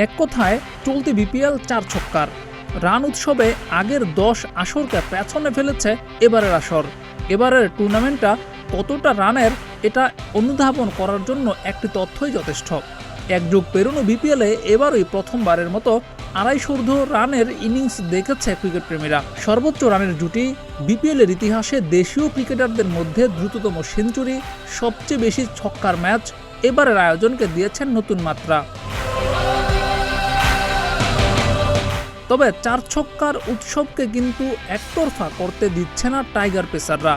এক কথায় চলতি বিপিএল 4 ছক্কার রান উৎসবে আগের 10 আসরকে পেছনে ফেলেছে এবারের আসর। এবারের টুর্নামেন্টটা কতটা রানের এটা অনুধাবন করার জন্য একটি তথ্যই যথেষ্ট। এক যুগ পেরোনো বিপিএলে এবারই প্রথমবারের মতো 250 রানের ইনিংস দেখেছে ক্রিকেট প্রেমীরা। সর্বোচ্চ রানের জুটি, বিপিএলের ইতিহাসে দেশীয় ক্রিকেটারদের মধ্যে দ্রুততম সেঞ্চুরি, সবচেয়ে বেশি ছক্কার ম্যাচ এবারের আয়োজনকে দিয়েছেন নতুন মাত্রা। তবে 4 ছক্কার উৎসবকে কিন্তু একতরফা করতে দিচ্ছে না টাইগার পেসাররা।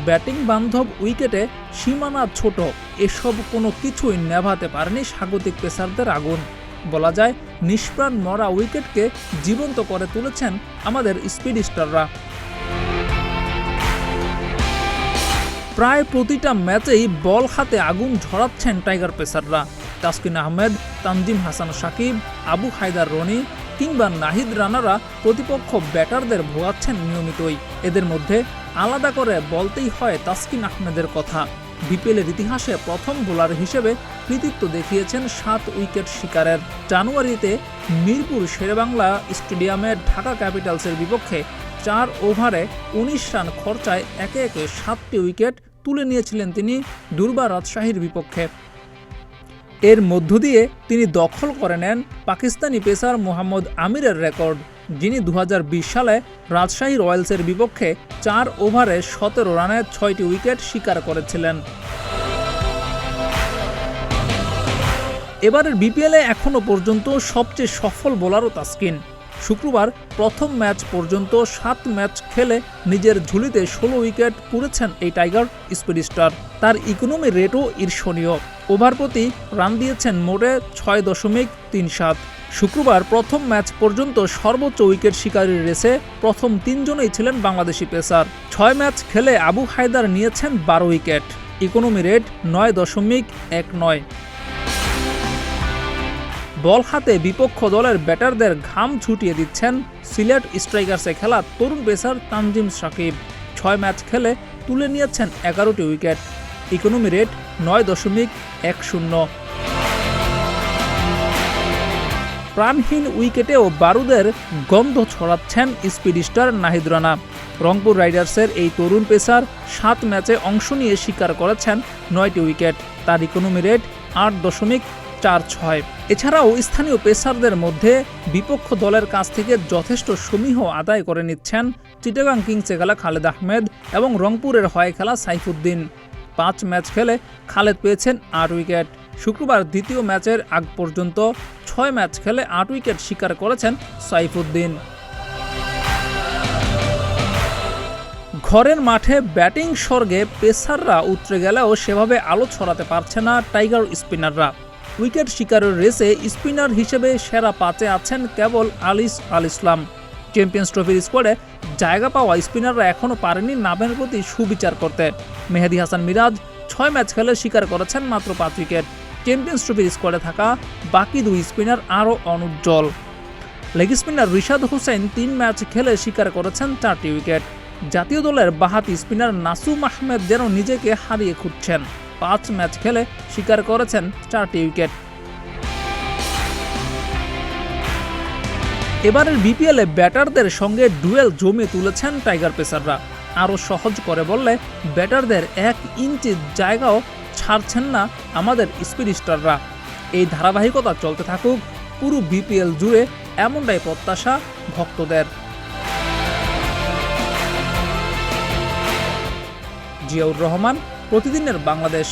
ব্যাটিং বান্ধব উইকেটে সীমানা ছোট, এসব কোনো কিছুই নেভাতে পারেনি স্বাগতিক পেসারদের আগুন। বলা যায় নিষ্প্রাণ মরা উইকেটকে জীবন্ত করে তুলেছেন আমাদের স্পিড স্টাররা। প্রায় প্রতিটা ম্যাচেই বল হাতে আগুন ঝরাচ্ছেন টাইগার পেসাররা। তাসকিন আহমেদ, তানজিম হাসান সাকিব, আবু হায়দার রনি কিংবা নাহিদ রানারা প্রতিপক্ষ ব্যাটারদের ভোগাচ্ছেন নিয়মিতই। এদের মধ্যে আলাদা করে বলতেই হয় তাসকিন আহমেদের কথা। বিপিএলের ইতিহাসে প্রথম বোলার হিসেবে কৃতিত্ব দেখিয়েছেন 7 উইকেট শিকারের। জানুয়ারিতে মিরপুর শেরেবাংলা স্টেডিয়ামে ঢাকা ক্যাপিটালসের বিপক্ষে 4 ওভারে 19 রান খরচায় একে একে 7টি উইকেট তুলে নিয়েছিলেন তিনি দুর্বার রাজশাহীর বিপক্ষে। এর মধ্য দিয়ে তিনি দখল করে নেন পাকিস্তানি পেসার মোহাম্মদ আমিরের রেকর্ড, যিনি 2020 সালে রাজশাহী রয়্যালসের বিপক্ষে 4 ওভারে 17 রানে 6টি উইকেট শিকার করেছিলেন। এবারের বিপিএলে এখনও পর্যন্ত সবচেয়ে সফল বোলারও তাসকিন। শুক্রবার প্রথম ম্যাচ পর্যন্ত 7 ম্যাচ খেলে নিজের ঝুলিতে 16 উইকেট পুড়েছেন এই টাইগার স্পিড স্টার। তার ইকোনমি রেটও ঈর্ষণীয়। ওভার প্রতি রান দিয়েছেন মোটে 6.37। শুক্রবার প্রথম ম্যাচ পর্যন্ত সর্বোচ্চ উইকেট শিকারীর রেসে প্রথম 3 জনেই ছিলেন বাংলাদেশি পেসার। 6 ম্যাচ খেলে আবু হায়দার নিয়েছেন 12 উইকেট। Economy rate 9.19। বল হাতে বিপক্ষ দলের ব্যাটারদের ঘাম ছুটিয়ে দিচ্ছেন সিলেট স্ট্রাইকার্সে খেলা তরুণ পেসার তানজিম সাকিব। 6 ম্যাচ খেলে তুলে নিয়েছেন 11টি উইকেট। Economy rate 9.10। প্রাণহীন উইকেটেও বারুদের গন্ধ ছড়াচ্ছেন স্পিড স্টার নাহিদ রানা। রংপুর রাইডার্সের এই তরুণ পেসার 7 ম্যাচে অংশ নিয়ে শিকার করেছেন 9টি উইকেট। তার ইকোনমি রেট 8.46। এছাড়াও স্থানীয় পেসারদের মধ্যে বিপক্ষ দলের কাছ থেকে যথেষ্ট সমীহ আদায় করে নিচ্ছেন চিটাগাং কিংসে খেলা খালেদ আহমেদ এবং রংপুরের হয়ে খেলা সাইফুদ্দিন। 5 ম্যাচ খেলে খালেদ পেয়েছেন 8 উইকেট। শুক্রবার দ্বিতীয় ম্যাচের আগ পর্যন্ত 6 ম্যাচ খেলে 8 উইকেট শিকার করেছেন সাইফুদ্দিন। ঘরের মাঠে ব্যাটিং স্বর্গে পেসাররা উতরে গেলেও সেভাবে আলো ছড়াতে পারছে না টাইগার স্পিনাররা। উইকেট শিকারের রেসে স্পিনার হিসেবে সেরা 5-এ আছেন কেবল আলিস আল ইসলাম। চ্যাম্পিয়ন্স ট্রফির স্কোয়াডে জায়গা পাওয়া স্পিনাররা এখনও পারেনি নামের প্রতি সুবিচার করতে। মেহেদী হাসান মিরাজ 6 ম্যাচ খেলে শিকার করেছেন মাত্র 5 উইকেট। চ্যাম্পিয়ন্স ট্রফির স্কোয়াডে থাকা বাকি 2 স্পিনার আরও অনুজ্জ্বল। Leg spinner Rishad Hossain 3 match খেলে শিকার করেছেন 4টি উইকেট। জাতীয় দলের বাহাতি স্পিনার নাসুম আহমেদ যেন নিজেকে হারিয়ে খুঁজছেন। 5 ম্যাচ খেলে শিকার করেছেন 4টি উইকেট। এবারের বিপিএলে ব্যাটারদের সঙ্গে ডুয়েল জমিয়ে তুলেছেন টাইগার পেসাররা। আরও সহজ করে বললে ব্যাটারদের 1 ইঞ্চি জায়গাও ছাড়ছেন না আমাদের স্পিড স্টাররা। এই ধারাবাহিকতা চলতে থাকুক পুরো বিপিএল জুড়ে, এমনটাই প্রত্যাশা ভক্তদের। জিয়াউর রহমান, প্রতিদিনের বাংলাদেশ।